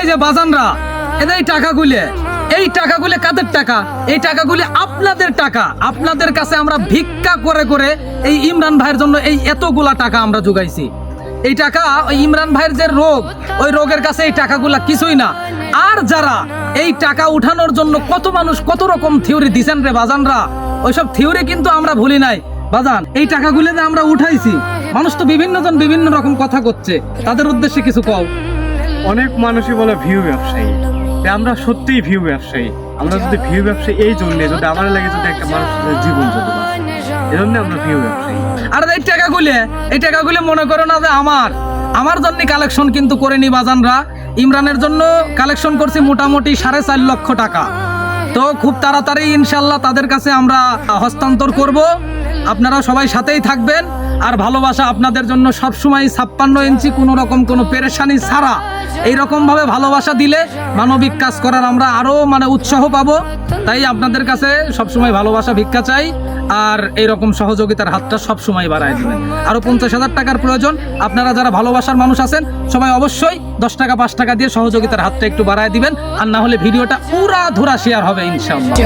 এই যে বাজানরা, এই টাকাগুলো কাদের টাকা? এই টাকাগুলি আপনাদের টাকা। আপনাদের কাছে আমরা ভিক্ষা করে করে এই ইমরান ভাইয়ের জন্য এই এতগুলা টাকা আমরা জোগাইছি। এই টাকা ওই ইমরান ভাইয়ের যে রোগ, ওই রোগের কাছে এই টাকাগুলা কিছুই না। আর যারা এই টাকা উঠানোর জন্য কত মানুষ কত রকম থিওরি দিছেন রে বাজানরা, ওইসব থিওরি কিন্তু আমরা ভুলি নাই বাজান। এই টাকাগুলো যে আমরা উঠাইছি, মানুষ তো বিভিন্ন জন বিভিন্ন রকম কথা করছে, তাদের উদ্দেশ্যে কিছু কও। অনেক মানুষই বলে ভিউ ব্যবসায়ী, আমরা সত্যিই ভিউ ব্যবসায়ী। আমরা যদি ভিউ ব্যবসায়ী এই জন্যে, যদি আমার লাগে যদি একটা মানুষের জীবন যদি এই জন্য আমরা ভিউ ব্যবসায়ী। আর এই টাকাগুলো মনে করো না যে আমার জন্য কালেকশন কিন্তু করে নি বাজানরা। ইমরানের জন্য কালেকশন করছি মোটামুটি 4.5 লক্ষ টাকা। তো খুব তাড়াতাড়ি ইনশাল্লাহ তাদের কাছে আমরা হস্তান্তর করব। আপনারা সবাই সাথেই থাকবেন। আর ভালোবাসা আপনাদের জন্য সবসময় 56 ইঞ্চি কোনো রকম কোনো পেরেশানি ছাড়া এইরকম ভাবে ভালোবাসা দিলে মানবিক কাজ করার আমরা আরো উৎসাহ পাবো। তাই আপনাদের কাছে সবসময় ভালোবাসা ভিক্ষা চাই, আর এইরকম সহযোগিতার হাতটা সবসময় বাড়ায় দিবেন। আরো 50,000 টাকার প্রয়োজন। আপনারা যারা ভালোবাসার মানুষ আছেন সবাই অবশ্যই 10 টাকা 5 টাকা দিয়ে সহযোগিতার হাতটা একটু বাড়ায় দিবেন। আর না হলে ভিডিওটা পুরা ধুরা শেয়ার হবে ইনশাআল্লাহ।